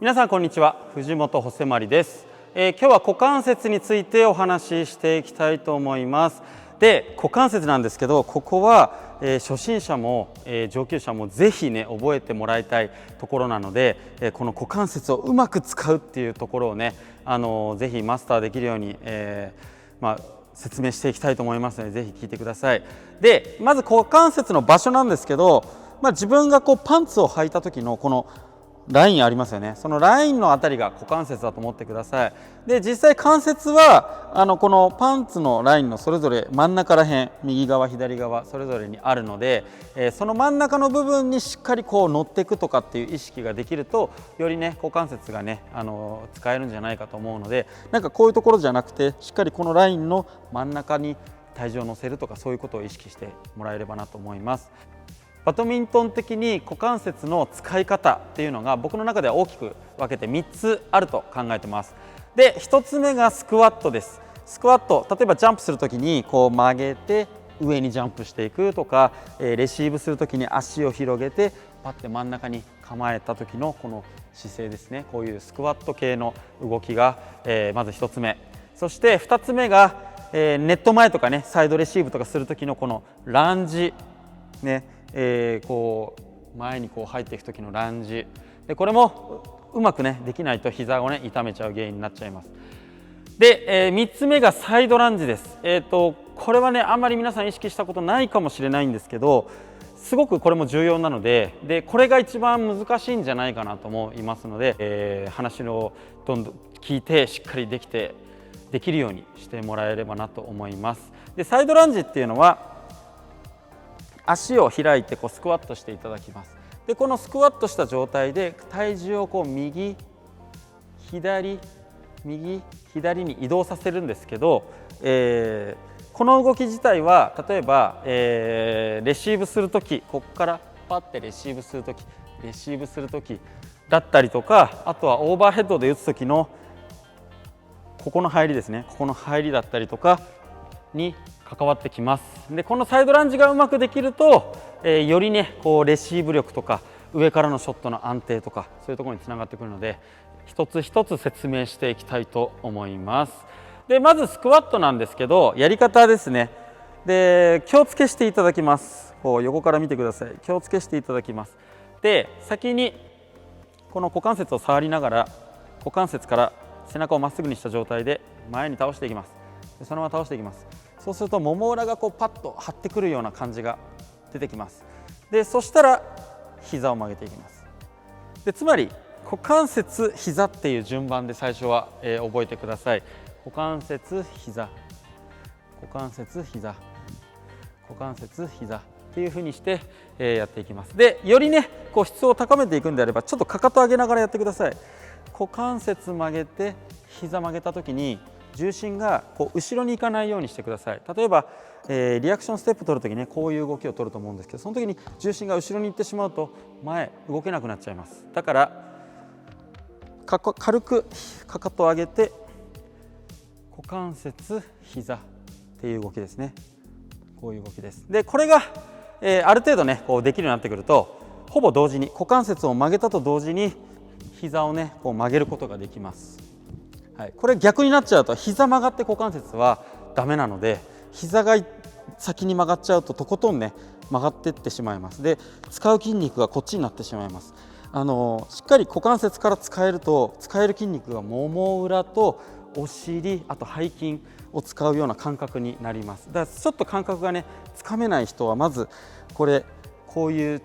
皆さんこんにちは、藤本ホセマリです。今日は股関節についてお話ししていきたいと思います。で、股関節なんですけど、ここは、初心者も、上級者もぜひね覚えてもらいたいところなので、この股関節をうまく使うっていうところをね、ぜひマスターできるように、説明していきたいと思いますので、ぜひ聞いてください。で、まず股関節の場所なんですけど、自分がこうパンツを履いた時のこのラインありますよね。そのラインのあたりが股関節だと思ってください。で、実際関節はこのパンツのラインのそれぞれ真ん中ら辺、右側左側それぞれにあるので、その真ん中の部分にしっかりこう乗っていくとかっていう意識ができると、よりね股関節がね使えるんじゃないかと思うので、なんかこういうところじゃなくて、しっかりこのラインの真ん中に体重を乗せるとか、そういうことを意識してもらえればなと思います。バドミントン的に股関節の使い方っていうのが僕の中では大きく分けて3つあると考えてます。で、1つ目がスクワットです。スクワット、例えばジャンプするときにこう曲げて上にジャンプしていくとか、レシーブするときに足を広げてパッて真ん中に構えた時のこの姿勢ですね。こういうスクワット系の動きが、まず1つ目。そして2つ目が、ネット前とかねサイドレシーブとかする時のこのランジね、こう前にこう入っていく時のランジで、これもうまくねできないと膝をね痛めちゃう原因になっちゃいます。で、3つ目がサイドランジです。これはねあんまり皆さん意識したことないかもしれないんですけど、すごくこれも重要なので、これが一番難しいんじゃないかなと思いますので、話をどんどん聞いてしっかりできるようにしてもらえればなと思います。で、サイドランジっていうのは足を開いてこうスクワットしていただきます。で、このスクワットした状態で体重をこう右左に移動させるんですけど、この動き自体は例えば、レシーブする時、ここからパッてレシーブする時だったりとか、あとはオーバーヘッドで打つ時のここの入りですね、ここの入りだったりとかに関わってきます。で、このサイドランジがうまくできると、よりねこうレシーブ力とか上からのショットの安定とかそういうところにつながってくるので、一つ一つ説明していきたいと思います。で、まずスクワットなんですけど、やり方ですね。で、気をつけしていただきます。こう横から見てください。気をつけしていただきます。で、先にこの股関節を触りながら、股関節から背中をまっすぐにした状態で前に倒していきます。で、そのまま倒していきます。そうするともも裏がこうパッと張ってくるような感じが出てきます。で、そしたら膝を曲げていきます。で、つまり股関節膝っていう順番で最初は、覚えてください。股関節膝、股関節膝、股関節膝っていう風にして、やっていきます。で、よりねこう質を高めていくんであれば、ちょっとかかと上げながらやってください。股関節曲げて膝曲げた時に重心がこう後ろに行かないようにしてください。例えば、リアクションステップ取るときね、こういう動きを取ると思うんですけど、その時に重心が後ろに行ってしまうと前動けなくなっちゃいます。だから軽くかかとを上げて股関節膝っていう動きですね。こういう動きです。で、これが、ある程度ねこうできるようになってくると、ほぼ同時に股関節を曲げたと同時に膝をねこう曲げることができます。はい、これ逆になっちゃうと膝曲がって股関節はダメなので、膝が先に曲がっちゃうととことんね曲がっていってしまいます。で、使う筋肉がこっちになってしまいます。しっかり股関節から使える筋肉がもも裏とお尻、あと背筋を使うような感覚になります。だからちょっと感覚がねつかめない人は、まずこういう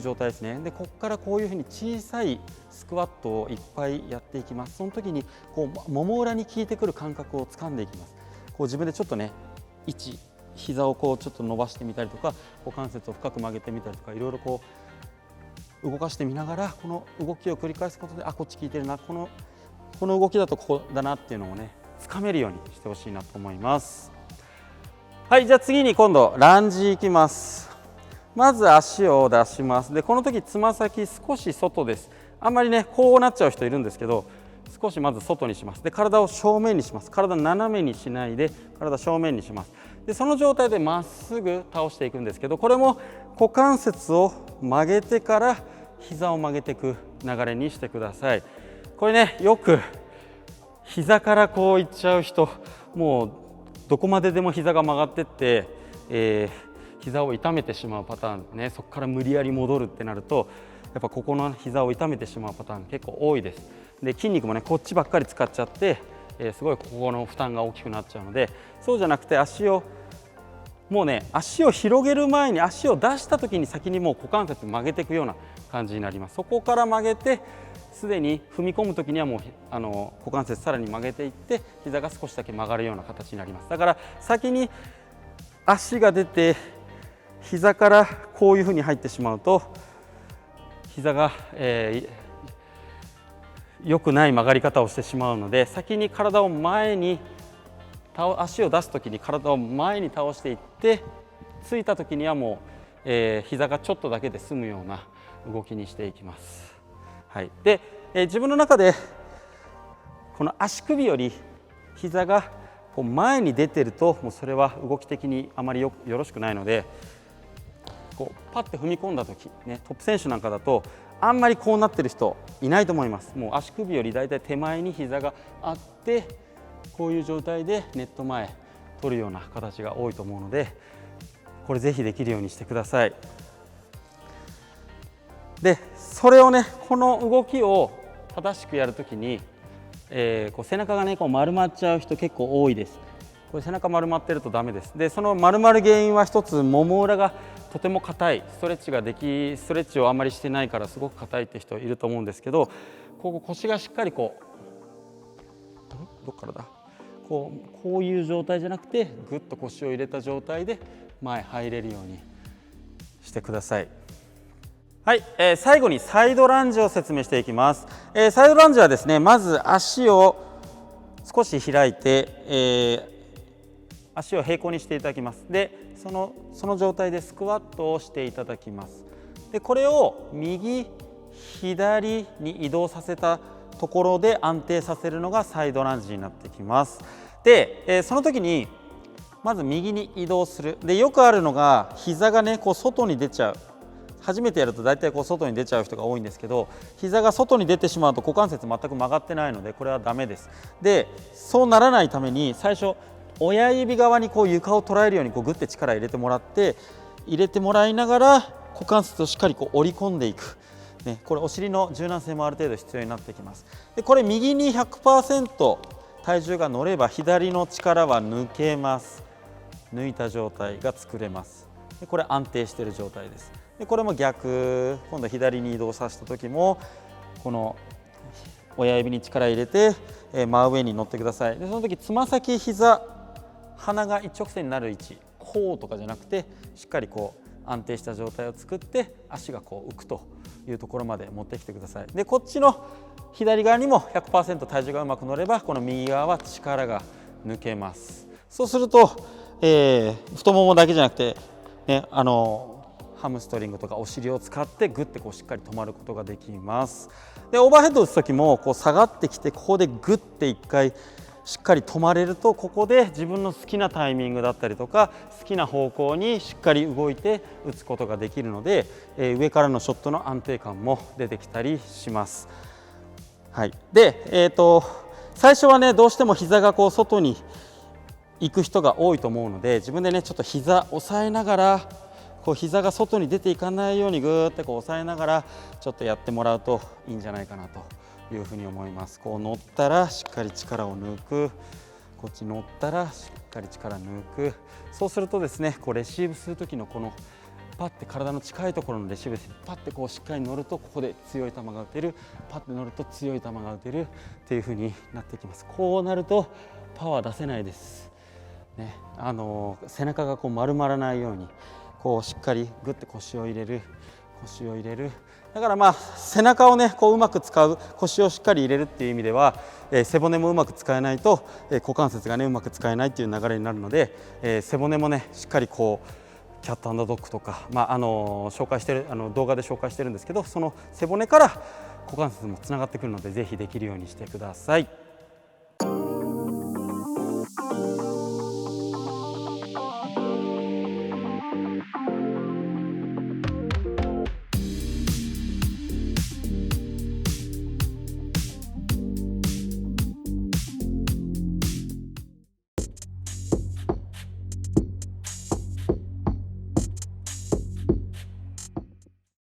状態ですね。で、ここからこういうふうに小さいスクワットをいっぱいやっていきます。その時にこうもも裏に効いてくる感覚を掴んでいきます。こう自分でちょっとね膝をこうちょっと伸ばしてみたりとか、股関節を深く曲げてみたりとか、いろいろこう動かしてみながら、この動きを繰り返すことで、こっち効いてるな、この動きだとここだなっていうのをね掴めるようにしてほしいなと思います。はい、じゃあ次に今度ランジいきます。まず足を出します。で、この時つま先少し外です。あんまりねこうなっちゃう人いるんですけど、少しまず外にします。で、体を正面にします。体斜めにしないで体正面にします。で、その状態でまっすぐ倒していくんですけど、これも股関節を曲げてから膝を曲げていく流れにしてください。これね、よく膝からこういっちゃう人、もうどこまででも膝が曲がってって、膝を痛めてしまうパターンね。そこから無理やり戻るってなると、やっぱここの膝を痛めてしまうパターン結構多いです。で、筋肉もねこっちばっかり使っちゃって、すごいここの負担が大きくなっちゃうので、そうじゃなくてもうね、足を広げる前に足を出した時に先にもう股関節曲げていくような感じになります。そこから曲げて、すでに踏み込む時にはもう股関節さらに曲げていって、膝が少しだけ曲がるような形になります。だから先に足が出て膝からこういうふうに入ってしまうと、膝が、良くない曲がり方をしてしまうので、先に体を前に足を出す時に体を前に倒していって、ついた時にはもう、膝がちょっとだけで済むような動きにしていきます。はい、で、自分の中でこの足首より膝がこう前に出てると、もうそれは動き的にあまりよろしくないので、こうパッて踏み込んだ時ね、トップ選手なんかだとあんまりこうなってる人いないと思います。もう足首よりだいたい手前に膝があって、こういう状態でネット前取るような形が多いと思うので、これぜひできるようにしてください。で、それをね、この動きを正しくやるときに、こう背中がねこう丸まっちゃう人結構多いです。これ背中丸まってるとダメです。で、その丸まる原因は一つ、もも裏がとても硬い、ストレッチをあんまりしてないからすごく硬いって人いると思うんですけど、ここ腰がしっかりこうどっからだ、こういう状態じゃなくて、ぐっと腰を入れた状態で前入れるようにしてください。はい、最後にサイドランジを説明していきます。サイドランジはですね、まず足を少し開いて、足を平行にしていただきます。で、その状態でスクワットをしていただきます。で、これを右左に移動させたところで安定させるのがサイドランジになってきます。で、その時にまず右に移動する。で、よくあるのが膝がねこう外に出ちゃう。初めてやると大体こう外に出ちゃう人が多いんですけど、膝が外に出てしまうと股関節全く曲がってないので、これはダメです。で、そうならないために最初親指側にこう床を捉えるようにこうグッて力入れてもらいながら股関節をしっかりこう折り込んでいく。ね、これお尻の柔軟性もある程度必要になってきます。で、これ右に 100% 体重が乗れば左の力は抜けます。抜いた状態が作れます。で、これ安定している状態です。で、これも逆、今度左に移動させた時もこの親指に力入れて、真上に乗ってください。で、その時つま先膝鼻が一直線になる位置、こうとかじゃなくて、しっかりこう安定した状態を作って足がこう浮くというところまで持ってきてください。で、こっちの左側にも 100% 体重がうまく乗れば、この右側は力が抜けます。そうすると、太ももだけじゃなくて、ね、ハムストリングとかお尻を使ってグッてこうしっかり止まることができます。で、オーバーヘッドを打つ時もこう下がってきて、ここでグッて1回しっかり止まれると、ここで自分の好きなタイミングだったりとか好きな方向にしっかり動いて打つことができるので、上からのショットの安定感も出てきたりします。はい、で、最初はねどうしても膝がこう外に行く人が多いと思うので、自分でねちょっと膝押さえながら、こう膝が外に出ていかないようにぐーってこう押さえながらちょっとやってもらうといいんじゃないかなというふうに思います。こう乗ったらしっかり力を抜く、こっち乗ったらしっかり力抜く。そうするとですね、こうレシーブする時のこのパッて体の近いところのレシーブですね、パッてこうしっかり乗るとここで強い球が打てる、パッて乗ると強い球が打てるっていうふうになってきます。こうなるとパワー出せないです、ね、背中がこう丸まらないようにこうしっかりグッて腰を入れる。だからまあ背中をねこううまく使う、腰をしっかり入れるっていう意味では、背骨もうまく使えないと、股関節がねうまく使えないっていう流れになるので、背骨もねしっかりこうキャット&ドッグとか、紹介してる動画で紹介してるんですけど、その背骨から股関節もつながってくるので、ぜひできるようにしてください。